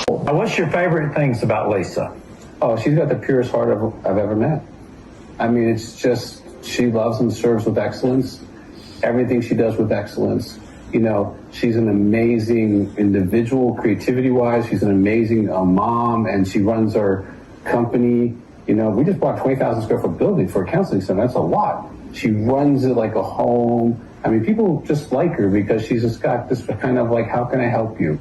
What's your favorite things about Lisa? Oh, she's got the purest heart I've ever met. I mean, it's just, she loves and serves with excellence. Everything she does with excellence. You know, she's an amazing individual, creativity-wise. She's an amazing mom, and she runs our company. You know, we just bought a 20,000 square foot building for a counseling center. That's a lot. She runs it like a home. I mean, people just like her because she's just got this kind of like, how can I help you?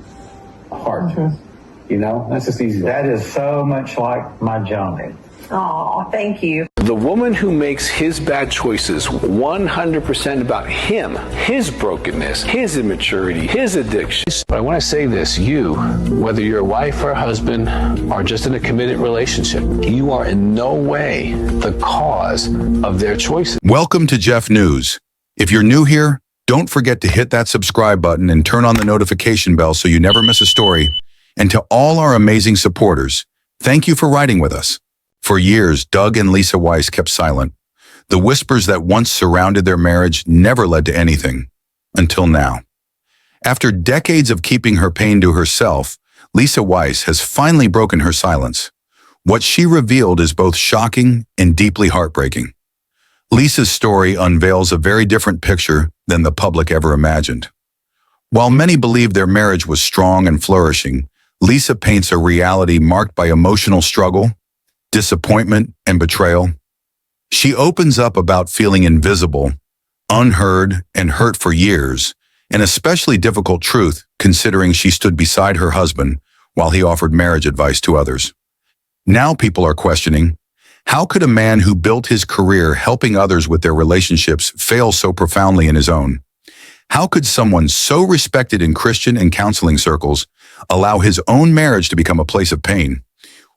Heart. Mm-hmm. You know, that's just easy. That is so much like my Johnny. Oh, thank you. The woman who makes his bad choices 100% about him, his brokenness, his immaturity, his addiction. But I want to say this, you, whether you're a wife or a husband, or just in a committed relationship, you are in no way the cause of their choices. Welcome to Jeff News. If you're new here, don't forget to hit that subscribe button and turn on the notification bell so you never miss a story. And to all our amazing supporters, thank you for riding with us. For years, Doug and Lisa Weiss kept silent. The whispers that once surrounded their marriage never led to anything, until now. After decades of keeping her pain to herself, Lisa Weiss has finally broken her silence. What she revealed is both shocking and deeply heartbreaking. Lisa's story unveils a very different picture than the public ever imagined. While many believed their marriage was strong and flourishing, Lisa paints a reality marked by emotional struggle, disappointment, and betrayal. She opens up about feeling invisible, unheard, and hurt for years, an especially difficult truth considering she stood beside her husband while he offered marriage advice to others. Now people are questioning, how could a man who built his career helping others with their relationships fail so profoundly in his own? How could someone so respected in Christian and counseling circles allow his own marriage to become a place of pain?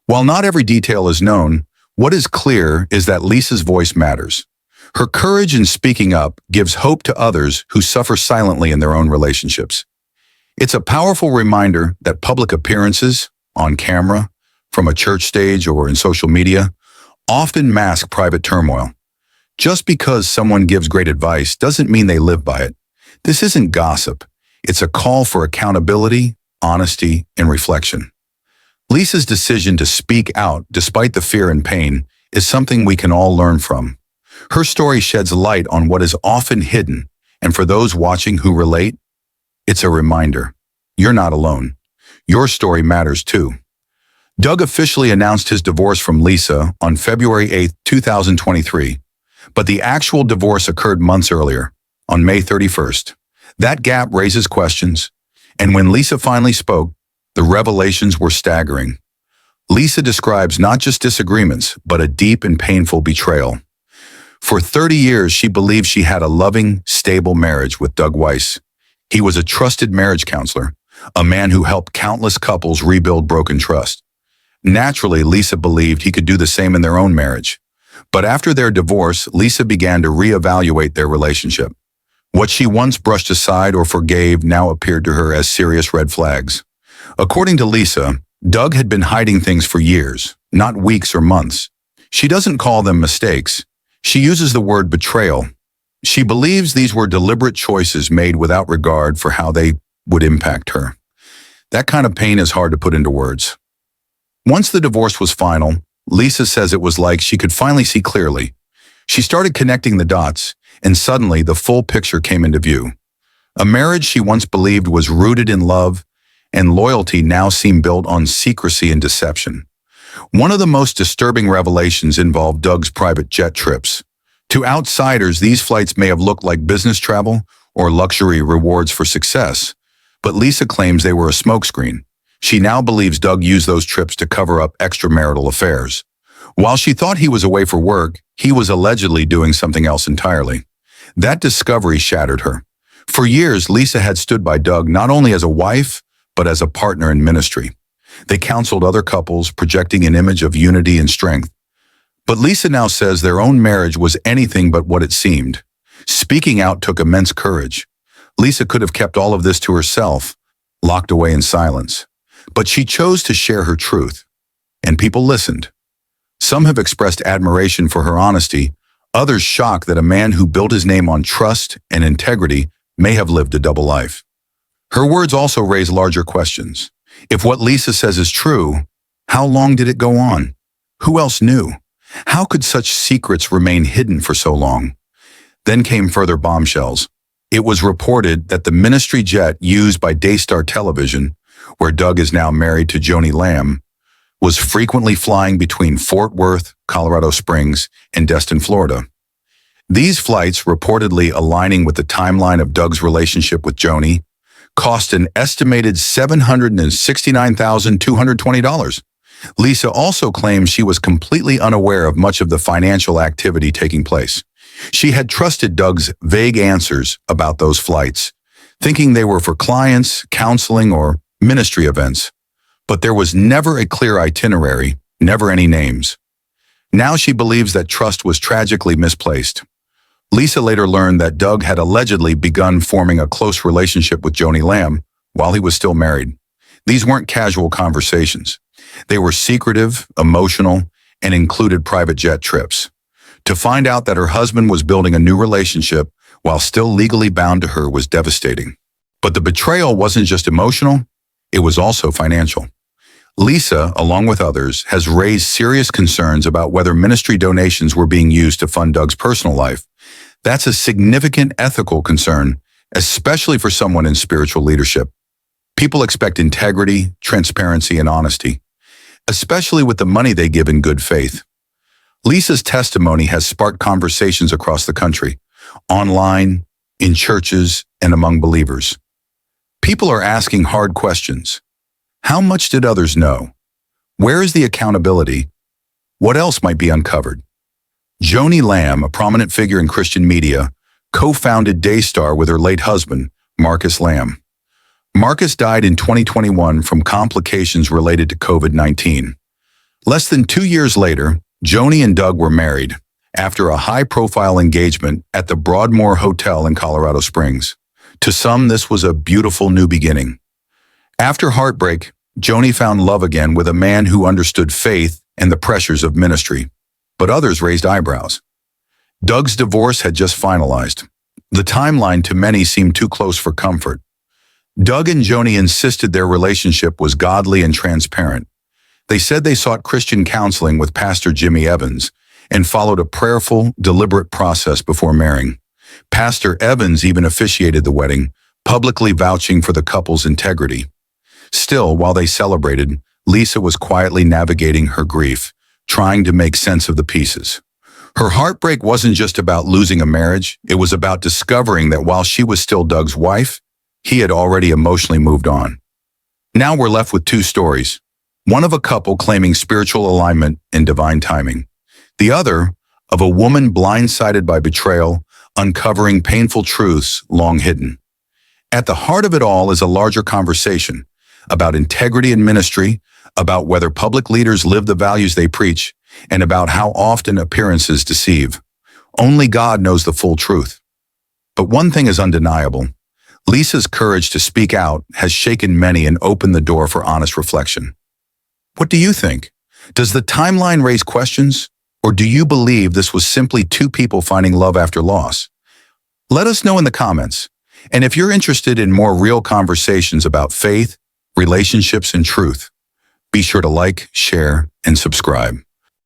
While not every detail is known, what is clear is that Lisa's voice matters. Her courage in speaking up gives hope to others who suffer silently in their own relationships. It's a powerful reminder that public appearances, on camera, from a church stage or in social media, often mask private turmoil. Just because someone gives great advice doesn't mean they live by it. This isn't gossip. It's a call for accountability, honesty, and reflection. Lisa's decision to speak out despite the fear and pain is something we can all learn from. Her story sheds light on what is often hidden, and for those watching who relate, it's a reminder. You're not alone. Your story matters too. Doug officially announced his divorce from Lisa on February 8, 2023, but the actual divorce occurred months earlier, on May 31st. That gap raises questions, and when Lisa finally spoke, the revelations were staggering. Lisa describes not just disagreements, but a deep and painful betrayal. For 30 years, she believed she had a loving, stable marriage with Doug Weiss. He was a trusted marriage counselor, a man who helped countless couples rebuild broken trust. Naturally, Lisa believed he could do the same in their own marriage. But after their divorce, Lisa began to reevaluate their relationship. What she once brushed aside or forgave now appeared to her as serious red flags. According to Lisa, Doug had been hiding things for years, not weeks or months. She doesn't call them mistakes. She uses the word betrayal. She believes these were deliberate choices made without regard for how they would impact her. That kind of pain is hard to put into words. Once the divorce was final, Lisa says it was like she could finally see clearly. She started connecting the dots, and suddenly the full picture came into view. A marriage she once believed was rooted in love and loyalty now seemed built on secrecy and deception. One of the most disturbing revelations involved Doug's private jet trips. To outsiders, these flights may have looked like business travel or luxury rewards for success, but Lisa claims they were a smokescreen. She now believes Doug used those trips to cover up extramarital affairs. While she thought he was away for work, he was allegedly doing something else entirely. That discovery shattered her. For years, Lisa had stood by Doug not only as a wife, but as a partner in ministry. They counseled other couples, projecting an image of unity and strength. But Lisa now says their own marriage was anything but what it seemed. Speaking out took immense courage. Lisa could have kept all of this to herself, locked away in silence. But she chose to share her truth, and people listened. Some have expressed admiration for her honesty, others shocked that a man who built his name on trust and integrity may have lived a double life. Her words also raise larger questions. If what Lisa says is true, how long did it go on? Who else knew? How could such secrets remain hidden for so long? Then came further bombshells. It was reported that the ministry jet used by Daystar Television, where Doug is now married to Joni Lamb, was frequently flying between Fort Worth, Colorado Springs, and Destin, Florida. These flights, reportedly aligning with the timeline of Doug's relationship with Joni, cost an estimated $769,220. Lisa also claims she was completely unaware of much of the financial activity taking place. She had trusted Doug's vague answers about those flights, thinking they were for clients, counseling, or ministry events. But there was never a clear itinerary, never any names. Now she believes that trust was tragically misplaced. Lisa later learned that Doug had allegedly begun forming a close relationship with Joni Lamb while he was still married. These weren't casual conversations. They were secretive, emotional, and included private jet trips. To find out that her husband was building a new relationship while still legally bound to her was devastating. But the betrayal wasn't just emotional, it was also financial. Lisa, along with others, has raised serious concerns about whether ministry donations were being used to fund Doug's personal life. That's a significant ethical concern, especially for someone in spiritual leadership. People expect integrity, transparency, and honesty, especially with the money they give in good faith. Lisa's testimony has sparked conversations across the country, online, in churches, and among believers. People are asking hard questions. How much did others know? Where is the accountability? What else might be uncovered? Joni Lamb, a prominent figure in Christian media, co-founded Daystar with her late husband, Marcus Lamb. Marcus died in 2021 from complications related to COVID-19. Less than 2 years later, Joni and Doug were married after a high-profile engagement at the Broadmoor Hotel in Colorado Springs. To some, this was a beautiful new beginning. After heartbreak, Joni found love again with a man who understood faith and the pressures of ministry. But others raised eyebrows. Doug's divorce had just finalized. The timeline to many seemed too close for comfort. Doug and Joni insisted their relationship was godly and transparent. They said they sought Christian counseling with Pastor Jimmy Evans and followed a prayerful, deliberate process before marrying. Pastor Evans even officiated the wedding, publicly vouching for the couple's integrity. Still, while they celebrated, Lisa was quietly navigating her grief, trying to make sense of the pieces. Her heartbreak wasn't just about losing a marriage, it was about discovering that while she was still Doug's wife, he had already emotionally moved on. Now we're left with two stories. One of a couple claiming spiritual alignment and divine timing. The other of a woman blindsided by betrayal, uncovering painful truths long hidden. At the heart of it all is a larger conversation about integrity in ministry, about whether public leaders live the values they preach, and about how often appearances deceive. Only God knows the full truth. But one thing is undeniable. Lisa's courage to speak out has shaken many and opened the door for honest reflection. What do you think? Does the timeline raise questions? Or do you believe this was simply two people finding love after loss? Let us know in the comments. And if you're interested in more real conversations about faith, relationships, and truth, be sure to like, share, and subscribe.